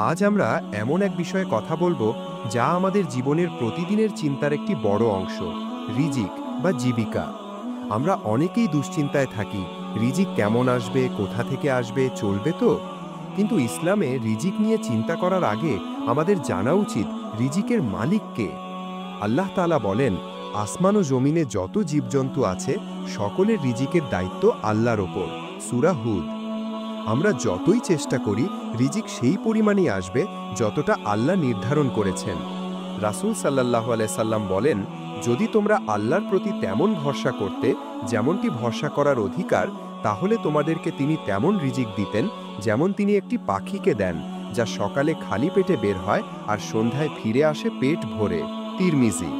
আজ আমরা এমন এক বিষয়ে কথা বলবো যা আমাদের জীবনের প্রতিদিনের চিন্তার একটি বড় অংশ। রিজিক বা জীবিকা। আমরা অনেকেই দুশ্চিন্তায় থাকি, রিজিক কেমন আসবে, কোথা থেকে আসবে, চলবে তো। কিন্তু ইসলামে রিজিক নিয়ে চিন্তা করার আগে আমাদের জানা উচিত রিজিকের মালিক কে। আল্লাহ তাআলা বলেন, আসমান ও জমিনে যত জীবজন্তু আছে সকলের রিজিকের দায়িত্ব আল্লাহর ওপর। সূরা হুদ। আমরা যতই চেষ্টা করি, রিজিক সেই পরিমাণই আসবে যতটা আল্লাহ নির্ধারণ করেছেন। রাসূল সাল্লাল্লাহু আলাইহি সাল্লাম বলেন, যদি তোমরা আল্লাহর প্রতি তেমন ভরসা করতে যেমনটি ভরসা করার অধিকার, তাহলে তোমাদেরকে তিনি তেমন রিজিক দিতেন যেমন তিনি একটি পাখিকে দেন, যা সকালে খালি পেটে বের হয় আর সন্ধ্যায় ফিরে আসে পেট ভরে। তিরমিজি।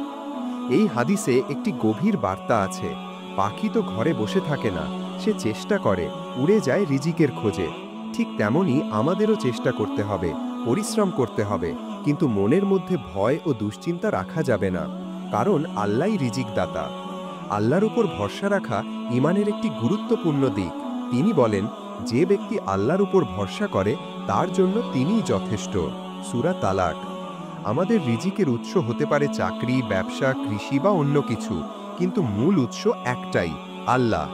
এই হাদিসে একটি গভীর বার্তা আছে। পাখি তো ঘরে বসে থাকে না, সে চেষ্টা করে, উড়ে যায় রিজিকের খোঁজে। ঠিক তেমনই আমাদেরও চেষ্টা করতে হবে, পরিশ্রম করতে হবে, কিন্তু মনের মধ্যে ভয় ও দুশ্চিন্তা রাখা যাবে না। কারণ আল্লাহই রিজিক দাতা। আল্লাহর উপর ভরসা রাখা ঈমানের একটি গুরুত্বপূর্ণ দিক। তিনি বলেন, যে ব্যক্তি আল্লাহর উপর ভরসা করে তার জন্য তিনিই যথেষ্ট। সূরা তালাক। আমাদের রিজিকের উৎস হতে পারে চাকরি, ব্যবসা, কৃষি বা অন্য কিছু, কিন্তু মূল উৎস একটাই, আল্লাহ।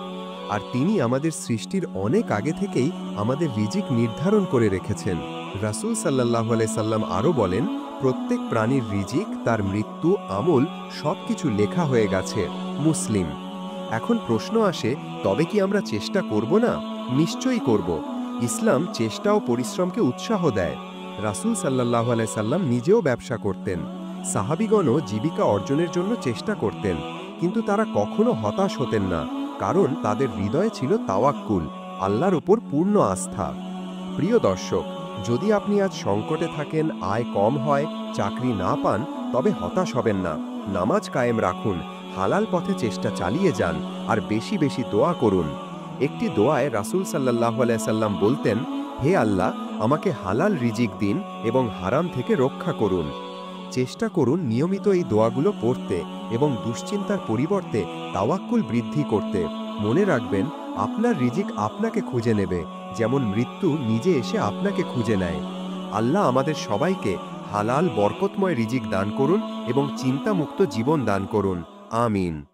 আর তিনি আমাদের সৃষ্টির অনেক আগে থেকেই আমাদের রিজিক নির্ধারণ করে রেখেছেন। রাসূল সাল্লাল্লাহু আলাইহি সাল্লাম আরও বলেন, প্রত্যেক প্রাণীর রিজিক, তার মৃত্যু, আমল সবকিছু লেখা হয়ে গেছে। মুসলিম। এখন প্রশ্ন আসে, তবে কি আমরা চেষ্টা করব না? নিশ্চয়ই করব। ইসলাম চেষ্টা ও পরিশ্রমকে উৎসাহ দেয়। রাসূল সাল্লাল্লাহু আলাইহি সাল্লাম নিজেও ব্যবসা করতেন। সাহাবীগণও জীবিকা অর্জনের জন্য চেষ্টা করতেন, কিন্তু তারা কখনো হতাশ হতেন না, কারণ তাদের হৃদয়ে ছিল তাওয়াক্কুল, আল্লাহর উপর পূর্ণ আস্থা। প্রিয় দর্শক, যদি আপনি আজ সংকটে থাকেন, আয় কম হয়, চাকরি না পান, তবে হতাশ হবেন না। নামাজ কায়েম রাখুন, হালাল পথে চেষ্টা চালিয়ে যান, আর বেশি বেশি দোয়া করুন। একটি দোয়ায় রাসূল সাল্লাল্লাহু আলাইহি সাল্লাম বলতেন, হে আল্লাহ, আমাকে হালাল রিজিক দিন এবং হারাম থেকে রক্ষা করুন। চেষ্টা করুন নিয়মিত এই দোয়াগুলো পড়তে এবং দুশ্চিন্তার পরিবর্তে তাওয়াক্কুল বৃদ্ধি করতে। মনে রাখবেন, আপনার রিজিক আপনাকে খুঁজে নেবে, যেমন মৃত্যু নিজে এসে আপনাকে খুঁজে নেয়। আল্লাহ আমাদের সবাইকে হালাল বরকতময় রিজিক দান করুন এবং চিন্তামুক্ত জীবন দান করুন। আমিন।